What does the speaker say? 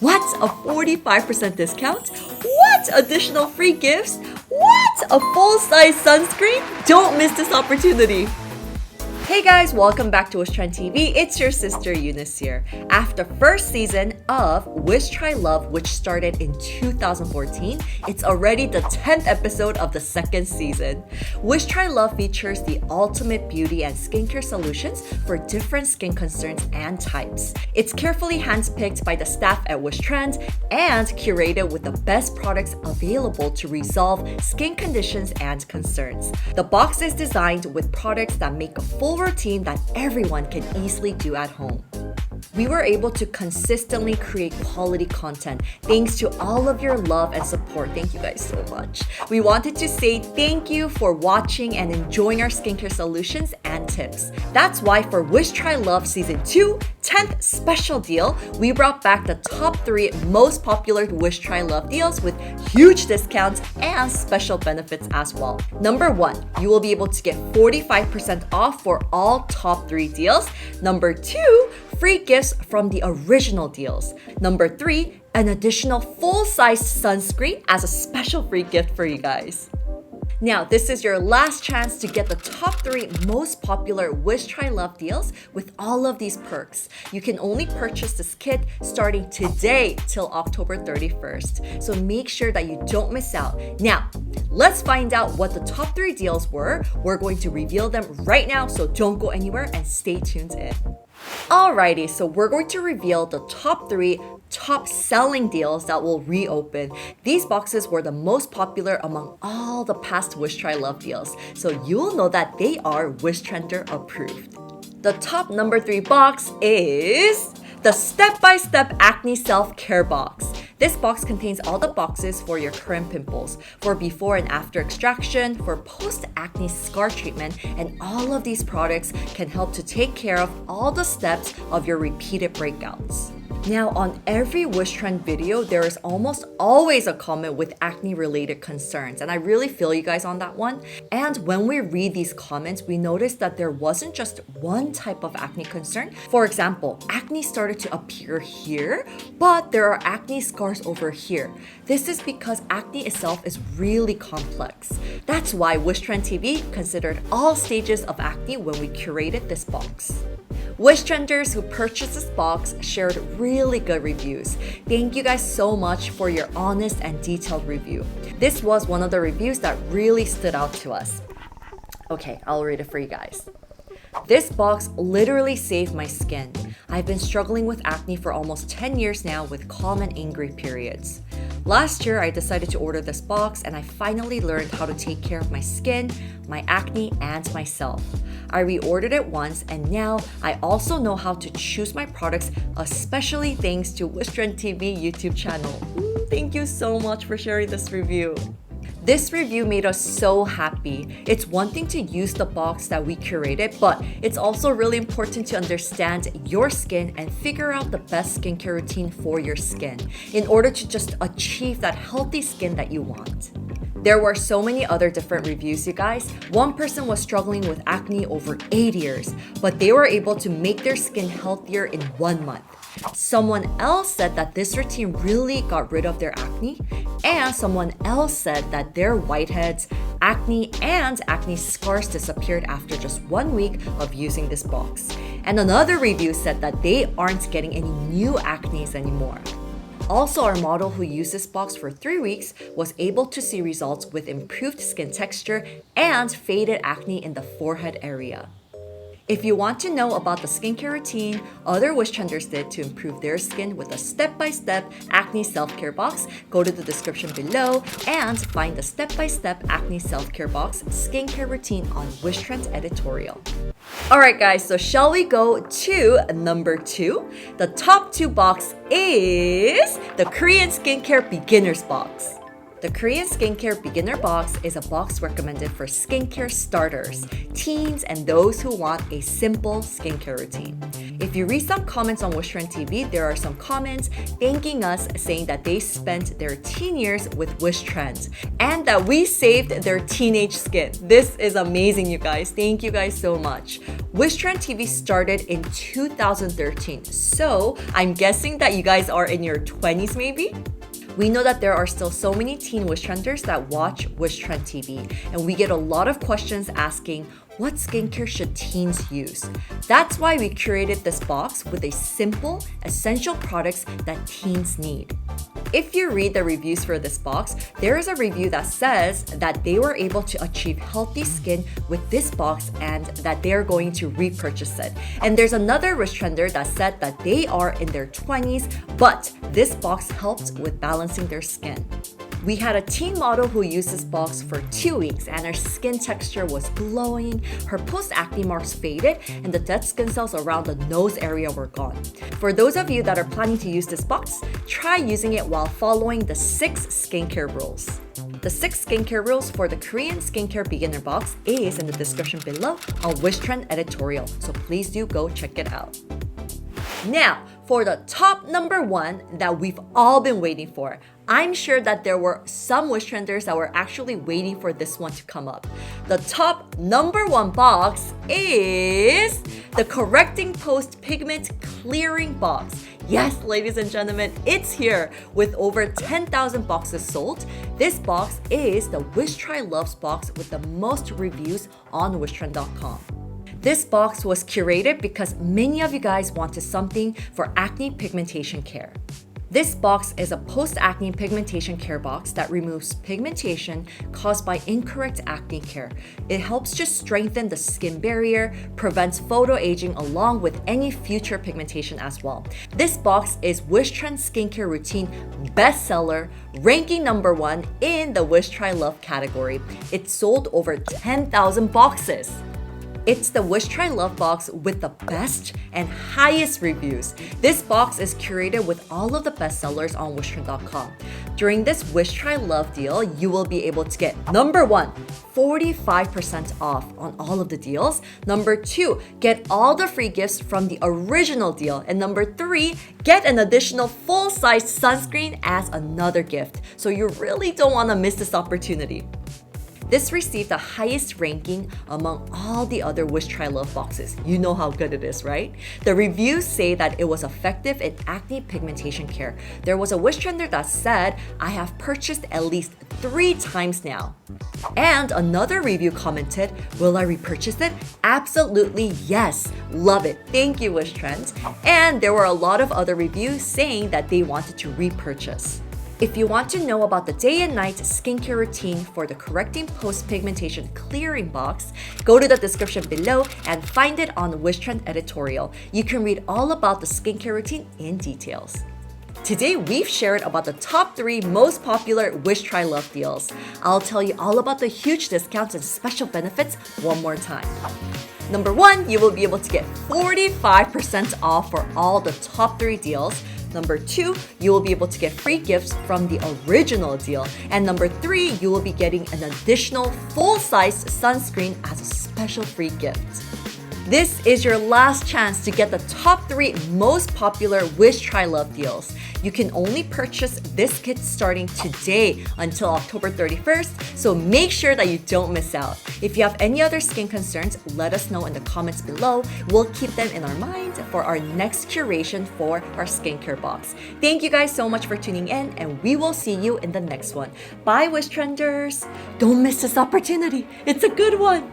What? A 45% discount? What? Additional free gifts? What? A full-size sunscreen? Don't miss this opportunity! Hey guys, welcome back to Wishtrend TV. It's your sister Eunice here. After first season of Wish Try Love, which started in 2014, it's already the 10th episode of the second season. Wish Try Love features the ultimate beauty and skincare solutions for different skin concerns and types. It's carefully handpicked by the staff at Wishtrend and curated with the best products available to resolve skin conditions and concerns. The box is designed with products that make a full routine that everyone can easily do at home. We were able to consistently create quality content thanks to all of your love and support. Thank you guys so much. We wanted to say thank you for watching and enjoying our skincare solutions and tips. That's why for Wish Try Love Season 2, 10th special deal, we brought back the top 3 most popular Wish Try Love deals with huge discounts and special benefits as well. Number 1, you will be able to get 45% off for all top 3 deals. Number 2, free gifts from the original deals. Number 3, an additional full-size sunscreen as a special free gift for you guys. Now, this is your last chance to get the top 3 most popular Wish Try Love deals with all of these perks. You can only purchase this kit starting today till October 31st. So make sure that you don't miss out. Now, let's find out what the top 3 deals were. We're going to reveal them right now, so don't go anywhere and stay tuned in. Alrighty, so we're going to reveal the top 3 top selling deals that will reopen. These boxes were the most popular among all the past Wish Try Love deals, so you'll know that they are Wishtrender approved. The top number 3 box is the Step-by-Step Acne Self-Care Box. This box contains all the boxes for your current pimples, for before and after extraction, for post-acne scar treatment, and all of these products can help to take care of all the steps of your repeated breakouts. Now, on every Wishtrend video, there is almost always a comment with acne-related concerns, and I really feel you guys on that one. And when we read these comments, we noticed that there wasn't just one type of acne concern. For example, acne started to appear here, but there are acne scars over here. This is because acne itself is really complex. That's why Wishtrend TV considered all stages of acne when we curated this box. Wishtrenders who purchased this box shared really good reviews. Thank you guys so much for your honest and detailed review. This was one of the reviews that really stood out to us. Okay, I'll read it for you guys. This box literally saved my skin. I've been struggling with acne for almost 10 years now with calm and angry periods. Last year, I decided to order this box and I finally learned how to take care of my skin, my acne, and myself. I reordered it once and now I also know how to choose my products, especially thanks to Wishtrend TV YouTube channel. Thank you so much for sharing this review. This review made us so happy. It's one thing to use the box that we curated, but it's also really important to understand your skin and figure out the best skincare routine for your skin in order to just achieve that healthy skin that you want. There were so many other different reviews, you guys. One person was struggling with acne over 8 years, but they were able to make their skin healthier in 1 month. Someone else said that this routine really got rid of their acne, and someone else said that their whiteheads, acne, and acne scars disappeared after just 1 week of using this box. And another review said that they aren't getting any new acnes anymore. Also, our model who used this box for 3 weeks was able to see results with improved skin texture and faded acne in the forehead area. If you want to know about the skincare routine other Wishtrenders did to improve their skin with a step-by-step acne self-care box, go to the description below and find the step-by-step acne self-care box skincare routine on Wishtrend Editorial. Alright guys, so shall we go to number 2? The top 2 box is the Korean Skincare Beginners Box. The Korean Skincare Beginner Box is a box recommended for skincare starters, teens, and those who want a simple skincare routine. If you read some comments on Wishtrend TV, there are some comments thanking us saying that they spent their teen years with Wishtrend and that we saved their teenage skin. This is amazing, you guys. Thank you guys so much. Wishtrend TV started in 2013, so I'm guessing that you guys are in your 20s maybe? We know that there are still so many teen Wishtrenders that watch Wishtrend TV, and we get a lot of questions asking, what skincare should teens use? That's why we curated this box with a simple, essential products that teens need. If you read the reviews for this box, there is a review that says that they were able to achieve healthy skin with this box and that they're going to repurchase it. And there's another Wishtrender that said that they are in their 20s, but this box helped with balancing their skin. We had a teen model who used this box for 2 weeks and her skin texture was glowing, her post-acne marks faded, and the dead skin cells around the nose area were gone. For those of you that are planning to use this box, try using it while following the 6 skincare rules. The 6 skincare rules for the Korean Skincare Beginner Box is in the description below on Wishtrend Editorial, so please do go check it out. Now, for the top number 1 that we've all been waiting for. I'm sure that there were some Wishtrenders that were actually waiting for this one to come up. The top number 1 box is the Correcting Post Pigment Clearing Box. Yes, ladies and gentlemen, it's here. With over 10,000 boxes sold, this box is the Wish Try Loves box with the most reviews on wishtrend.com. This box was curated because many of you guys wanted something for acne pigmentation care. This box is a post-acne pigmentation care box that removes pigmentation caused by incorrect acne care. It helps to strengthen the skin barrier, prevents photoaging along with any future pigmentation as well. This box is Wishtrend Skincare Routine bestseller, ranking number 1 in the Wish Try Love category. It sold over 10,000 boxes. It's the Wish Try Love box with the best and highest reviews. This box is curated with all of the bestsellers on wishtrend.com. During this Wish Try Love deal, you will be able to get number 1, 45% off on all of the deals. Number 2, get all the free gifts from the original deal. And number 3, get an additional full-size sunscreen as another gift. So you really don't want to miss this opportunity. This received the highest ranking among all the other Wish Try Love boxes. You know how good it is, right? The reviews say that it was effective in acne pigmentation care. There was a Wishtrender that said, I have purchased at least 3 times now. And another review commented, will I repurchase it? Absolutely yes. Love it. Thank you, Wishtrend. And there were a lot of other reviews saying that they wanted to repurchase. If you want to know about the day and night skincare routine for the Correcting Post Pigmentation Clearing Box, go to the description below and find it on Wishtrend Editorial. You can read all about the skincare routine in details. Today, we've shared about the top 3 most popular Wish Try Love deals. I'll tell you all about the huge discounts and special benefits one more time. Number 1, you will be able to get 45% off for all the top 3 deals. Number 2, you will be able to get free gifts from the original deal. And number 3, you will be getting an additional full-size sunscreen as a special free gift. This is your last chance to get the top 3 most popular Wish Try Love deals. You can only purchase this kit starting today until October 31st, so make sure that you don't miss out. If you have any other skin concerns, let us know in the comments below. We'll keep them in our mind for our next curation for our skincare box. Thank you guys so much for tuning in, and we will see you in the next one. Bye, Wish Trenders! Don't miss this opportunity. It's a good one.